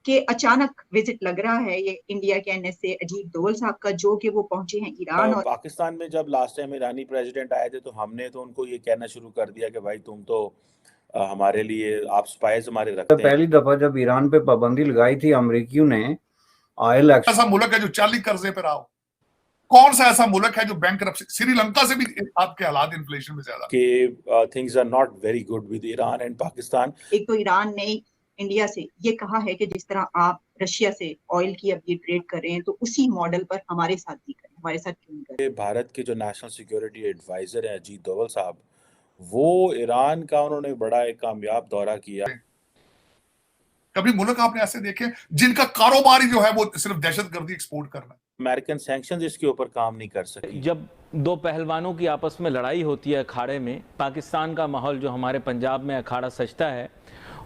कि अचानक विजिट लग रहा है ये इंडिया के एनएसए अजीत डोवल साहब का, जो कि वो पहुंचे हैं ईरान। और पाकिस्तान में जब लास्ट टाइम ईरानी प्रेसिडेंट आए थे तो हमने तो उनको ये कहना शुरू कर दिया कि भाई तुम तो हमारे लिए आप स्पाइस हमारे रखते हैं। पहली दफा जब ईरान पे पाबंदी लगाई थी अमेरिकियों ने, ऑयल ऐसा मुल्क है जो 40 कर्जे पे रहा हो? कौन सा ऐसा मुल्क है जो बैंक श्रीलंका से भी आपके हालात इन्फ्लेशन में ज्यादा कि things are not very good with Iran and Pakistan. एक तो ईरान ने इंडिया से ये कहा है कि जिस तरह आप रशिया से ऑयल की अब ये ट्रेड कर रहे हैं तो उसी मॉडल पर हमारे साथ भी करें, हमारे साथ क्यों नहीं करें। भारत के जो नेशनल सिक्योरिटी एडवाइजर हैं अजीत डोवल साहब, वो ईरान का उन्होंने बड़ा एक कामयाब दौरा किया। कभी मुल्क आपने ऐसे देखे जिनका कारोबार ही जो है वो सिर्फ दहशतगर्दी एक्सपोर्ट करना है? अमेरिकन सैंक्शंस इसके ऊपर काम नहीं कर सकी। जब दो पहलवानों की आपस में लड़ाई होती है अखाड़े में, पाकिस्तान का माहौल जो हमारे पंजाब में अखाड़ा सजता है,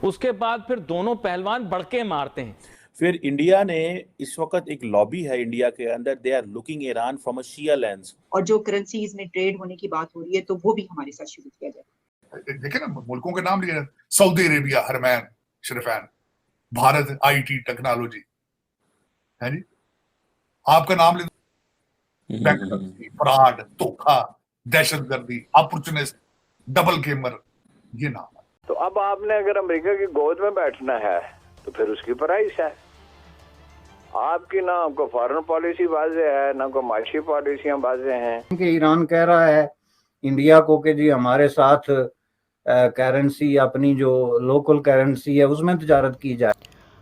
उसके बाद फिर दोनों पहलवान बढ़के मारते हैं। फिर इंडिया ने इस वक्त एक लॉबी है इंडिया के अंदर, they are looking Iran from a Shia lens. और जो करेंसीज में ट्रेड होने की बात हो रही है तो वो भी हमारे साथ शुरू किया जाए। देखे ना मुल्कों के नाम लिए, सऊदी अरेबिया हरमैन शरीफैन, भारत आईटी टेक्नोलॉजी है जी, आपका नाम ले, फ्रॉड, धोखा, दहशतगर्दी, अपॉर्चुनिस्ट, डबल गेमर, ये नाम है। तो अब आपने अगर अमेरिका की गोद में बैठना है तो फिर उसकी प्राइस है आपकी, ना आपको फॉरेन पॉलिसी वाजे है ना को माशी पॉलिसियां वाजे हैं। कि ईरान कह रहा है इंडिया को कि जी हमारे साथ करेंसी, अपनी जो लोकल करेंसी है उसमें तजारत की जाए।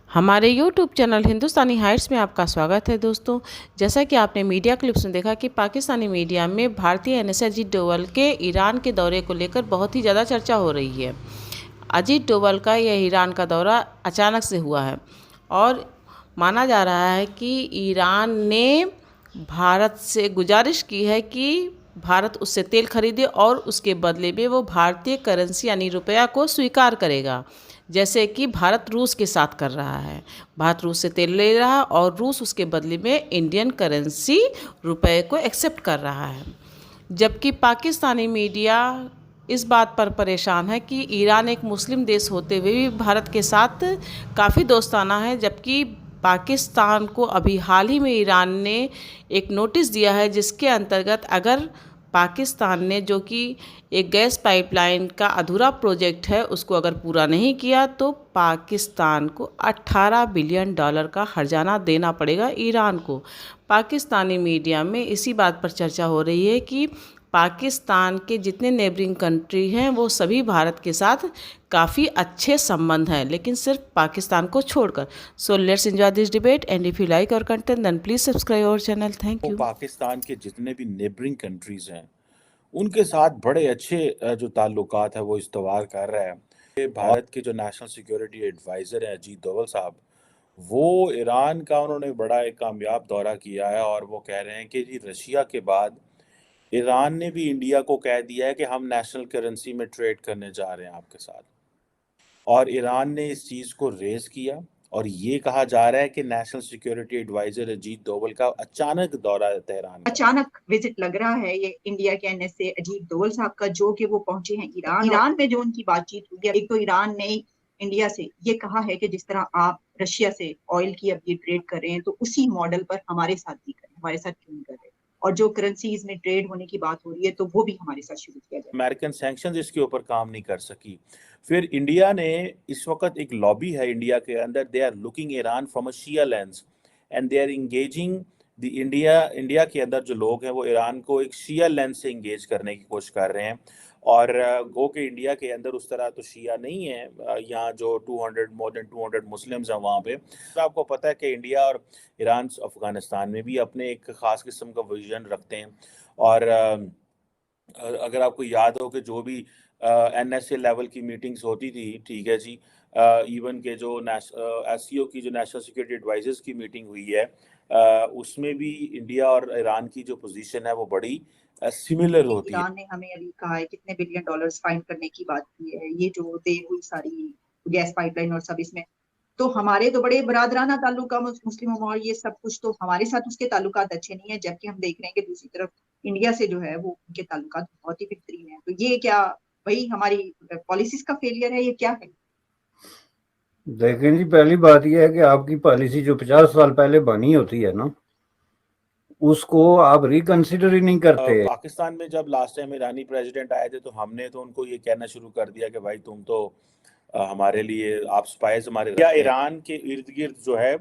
हमारे YouTube चैनल हिंदुस्तानी हाइट्स में आपका स्वागत है दोस्तों। जैसा कि आपने मीडिया क्लिप्स में देखा कि पाकिस्तानी मीडिया में भारतीय एनएसए अजीत डोवल के ईरान के दौरे को लेकर बहुत ही ज़्यादा चर्चा हो रही है। अजीत डोवल का यह ईरान का दौरा अचानक से हुआ है और माना जा रहा है कि ईरान ने भारत से गुजारिश की है कि भारत उससे तेल खरीदे और उसके बदले में वो भारतीय करेंसी यानी रुपया को स्वीकार करेगा, जैसे कि भारत रूस के साथ कर रहा है। भारत रूस से तेल ले रहा है और रूस उसके बदले में इंडियन करेंसी रुपए को एक्सेप्ट कर रहा है। जबकि पाकिस्तानी मीडिया इस बात पर परेशान है कि ईरान एक मुस्लिम देश होते हुए भी भारत के साथ काफ़ी दोस्ताना है, जबकि पाकिस्तान को अभी हाल ही में ईरान ने एक नोटिस दिया है जिसके अंतर्गत अगर पाकिस्तान ने, जो कि एक गैस पाइपलाइन का अधूरा प्रोजेक्ट है, उसको अगर पूरा नहीं किया तो पाकिस्तान को $18 बिलियन का हर्जाना देना पड़ेगा ईरान को। पाकिस्तानी मीडिया में इसी बात पर चर्चा हो रही है कि पाकिस्तान के जितने नेबरिंग कंट्री हैं वो सभी भारत के साथ काफ़ी अच्छे संबंध हैं, लेकिन सिर्फ पाकिस्तान को छोड़कर। So let's enjoy this debate and if you like our content then please subscribe our channel. Thank you. Pakistan के जितने भी नेबरिंग कंट्रीज हैं उनके साथ बड़े अच्छे जो ताल्लुकात है वो इस्तवार कर रहा है। भारत के जो नेशनल सिक्योरिटी एडवाइजर हैं अजीत डोवल साहब, वो ईरान का उन्होंने बड़ा एक कामयाब दौरा किया है और वो कह रहे हैं कि जी रशिया के बाद ईरान ने भी इंडिया को कह दिया है कि हम नेशनल करेंसी में ट्रेड करने जा रहे हैं आपके साथ, और ईरान ने इस चीज़ को रेज किया और ये कहा जा रहा है कि national security adviser Ajit Doval का अचानक दौरा तेहरान, अचानक विजिट लग रहा है ये इंडिया के एनएसए अजीत डोवल साहब का, जो कि वो पहुंचे हैं ईरान। ईरान में जो उनकी बातचीत हुई है, एक तो ईरान ने इंडिया से ये कहा है कि जिस तरह आप रशिया से ऑयल की अब ये ट्रेड कर रहे हैं तो उसी मॉडल पर हमारे साथ भी करें, हमारे साथ क्यों नहीं कर रहे। और जो करेंसीज में ट्रेड होने की बात हो रही है तो वो भी हमारे साथ शुरू किया जाए। अमेरिकन सैंक्शंस इसके ऊपर काम नहीं कर सकी। फिर इंडिया ने इस वक्त एक लॉबी है इंडिया के अंदर, they are looking Iran from a Shia lens and they are engaging the India के अंदर जो लोग हैं वो ईरान को एक शिया लेंस से इंगेज करने की कोशिश कर रहे हैं। और गो के इंडिया के अंदर उस तरह तो शिया नहीं है, यहाँ जो मोर देन 200 मुस्लिम्स हैं वहाँ पे। तो आपको पता है कि इंडिया और ईरान अफगानिस्तान में भी अपने एक ख़ास किस्म का विजन रखते हैं। और अगर आपको याद हो कि जो भी एनएसए लेवल की मीटिंग्स होती थी, ठीक है जी, इवन के जो एससीओ की जो नेशनल सिक्योरिटी एडवाइजर्स की मीटिंग हुई है, उसमें भी इंडिया और ईरान की जो पोजीशन है वो बड़ी सिमिलर होती है। ईरान ने हमें अभी कहा है कितने बिलियन डॉलर्स फाइन करने की बात की है, ये जो देर हुई सारी गैस पाइपलाइन और सब इसमें, तो हमारे तो बड़े बरादराना ताल्लुका मुस्लिमों में और ये सब कुछ, तो हमारे साथ उसके ताल्लुकात अच्छे नहीं है, जबकि हम देख रहे हैं कि दूसरी तरफ इंडिया से जो है वो उनके ताल्लुकात बहुत ही बेहतरीन है। तो ये क्या वही हमारी पॉलिसीज का फेलियर है, ये क्या है? देखें जी, पहली बात यह है कि आपकी पॉलिसी जो 50 साल पहले बनी होती है ना, उसको आप रिकंसिडर ही नहीं करते। पाकिस्तान में जब लास्ट टाइम ईरानी प्रेसिडेंट आए थे तो हमने तो उनको ये कहना शुरू कर दिया कि भाई तुम तो हमारे लिए आप स्पाइस हमारे या ईरान के इर्द गिर्द जो है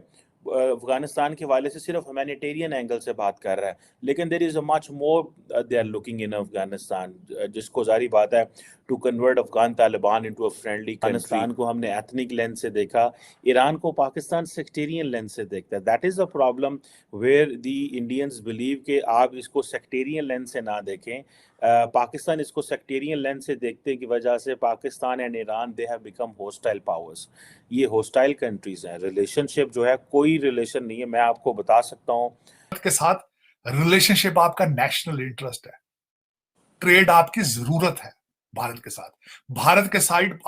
अफगानिस्तान के वाले से सिर्फ ह्यूमैनिटेरियन एंगल से बात कर रहा है, लेकिन there is a much more they are looking in Afghanistan, जिसको जारी बात है to convert Afghan Taliban into a friendly country. Afghanistan को हमने एथनिक लेंस से देखा, ईरान को पाकिस्तान सेक्टेरियन लेंस से देखता है। That is a problem where the Indians believe कि आप इसको सेक्टेरियन लेंस से ना देखें। पाकिस्तान इसको सेक्टेरियन लेंस से देखने की वजह से Pakistan and Iran they have become hostile powers. ये होस्टाइल कंट्रीज हैं, रिलेशनशिप जो है कोई रिलेशन नहीं है। मैं आपको बता सकता हूँ के साथ रिलेशनशिप आपका नेशनल इंटरेस्ट है, ट्रेड आपकी जरूरत है भारत के साथ। भारत के साइड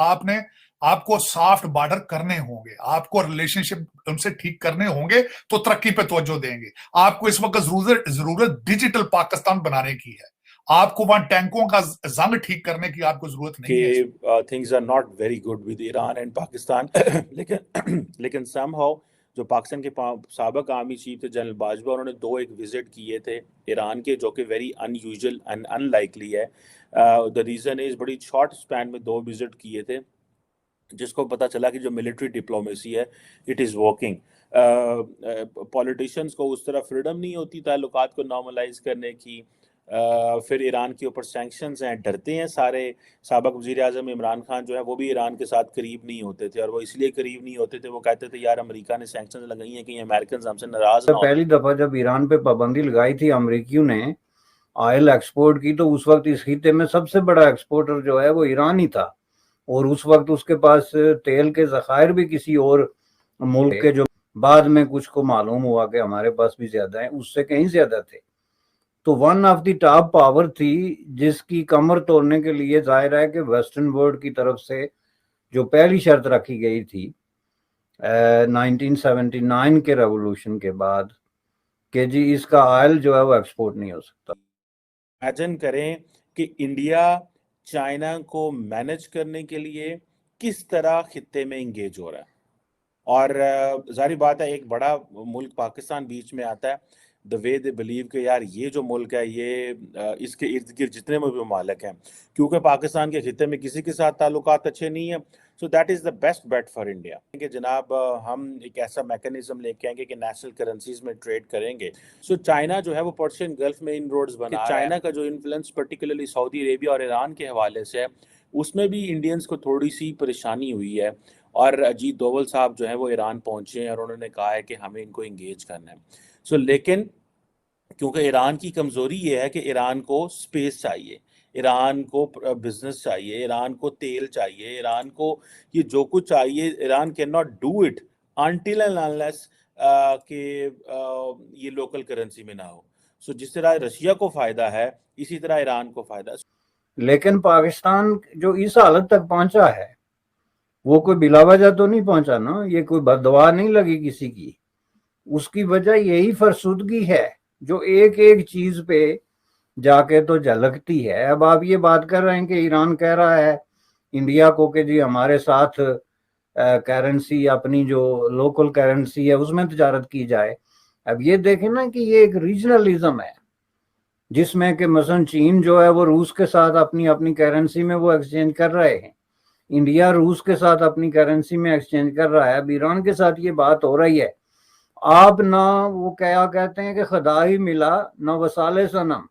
आपको सॉफ्ट बॉर्डर करने होंगे, आपको रिलेशनशिप उनसे ठीक करने होंगे तो तरक्की पे तवज्जो देंगे। आपको इस वक्त जरूरत डिजिटल पाकिस्तान बनाने की है, आपको वहां टैंकों का जंग ठीक करने की आपको जरूरत नहीं है। Things are not very good with Iran and Pakistan लेकिन समहाउ जो पाकिस्तान के साबिक आर्मी चीफ थे जनरल बाजवा, उन्होंने 2 एक विजिट किए थे ईरान के, जो कि वेरी अनयूजुअल एंड अनलाइकली है। द रीजन इज बड़ी शॉर्ट स्पैन में 2 विजिट किए थे, जिसको पता चला कि जो मिलिट्री डिप्लोमेसी है इट इज़ वर्किंग। पॉलिटिशियंस को उस तरह फ्रीडम नहीं होती ताल्लुकात को नॉर्मलाइज करने की। फिर ईरान के ऊपर सैंक्शंस हैं, डरते हैं सारे। साबिक वज़ीर आज़म इमरान खान जो है वो भी ईरान के साथ करीब नहीं होते थे, और वो इसलिए करीब नहीं होते थे, वो कहते थे यार अमेरिका ने सैंक्शंस लगाई हैं कि अमेरिकन हमसे नाराज ना हो। पहली दफा जब ईरान पे पाबंदी लगाई थी अमेरिकियों ने ऑयल एक्सपोर्ट की, तो उस वक्त इस खिते में सबसे बड़ा एक्सपोर्टर जो है वो ईरान ही था, और उस वक्त उसके पास तेल के ज़खायर भी किसी और मुल्क के, जो बाद में कुछ को मालूम हुआ कि हमारे पास भी ज्यादा है, उससे कहीं ज्यादा थे। तो one of the top power थी, जिसकी कमर तोड़ने के लिए जाहिर है कि वेस्टर्न वर्ल्ड की तरफ से जो पहली शर्त रखी गई थी 1979 के रेवोल्यूशन के बाद कि जी इसका ऑयल जो है वो एक्सपोर्ट नहीं हो सकता। इमेजिन करें कि इंडिया चाइना को मैनेज करने के लिए किस तरह खित्ते में इंगेज हो रहा है, और जारी बात है एक बड़ा मुल्क पाकिस्तान बीच में आता है। द वे दे बिलीव कि यार ये जो मुल्क है ये इसके इर्द गिर्द जितने भी ममालिक हैं, क्योंकि पाकिस्तान के खित्ते में किसी के साथ ताल्लुकात अच्छे नहीं है, so that is the best bet for India कि जनाब हम एक ऐसा मैकेनिज्म लेके आएंगे कि नेशनल करेंसीज में ट्रेड करेंगे। सो चाइना जो है वो पर्शियन गल्फ में इन रोड्स बना, चाइना का जो इन्फ्लुएंस पर्टिकुलरली सऊदी अरेबिया और ईरान के हवाले से है, उसमें भी इंडियंस को थोड़ी सी परेशानी हुई है। और अजीत डोवल साहब जो है वो ईरान पहुंचे हैं और उन्होंने कहा है कि हमें इनको इंगेज करना है। सो लेकिन क्योंकि ईरान की कमजोरी ये है कि ईरान को स्पेस चाहिए, ईरान को बिजनेस चाहिए, ईरान को तेल चाहिए, ईरान को ये जो कुछ चाहिए, Iran can not do it until and unless कि ये लोकल करेंसी में ना हो। सो जिस तरह रशिया को फायदा है इसी तरह ईरान को फायदा। लेकिन पाकिस्तान जो इस हालत तक पहुंचा है वो कोई बिलावजह तो नहीं पहुंचा ना, ये कोई बददुआ नहीं लगी किसी की। उसकी वजह यही फरसुदगी है जो एक एक चीज पे जाके तो झलकती है। अब आप ये बात कर रहे हैं कि ईरान कह रहा है इंडिया को कि जी हमारे साथ करेंसी अपनी जो लोकल करेंसी है उसमें तजारत की जाए। अब ये देखें ना कि ये एक रीजनलिज्म है, जिसमें कि मसलन चीन जो है वो रूस के साथ अपनी अपनी करेंसी में वो एक्सचेंज कर रहे हैं, इंडिया रूस के साथ अपनी करेंसी में एक्सचेंज कर रहा है। अब ईरान के साथ ये बात हो रही है। आप ना वो क्या कहते हैं कि खुदा ही मिला ना वसाले सनम,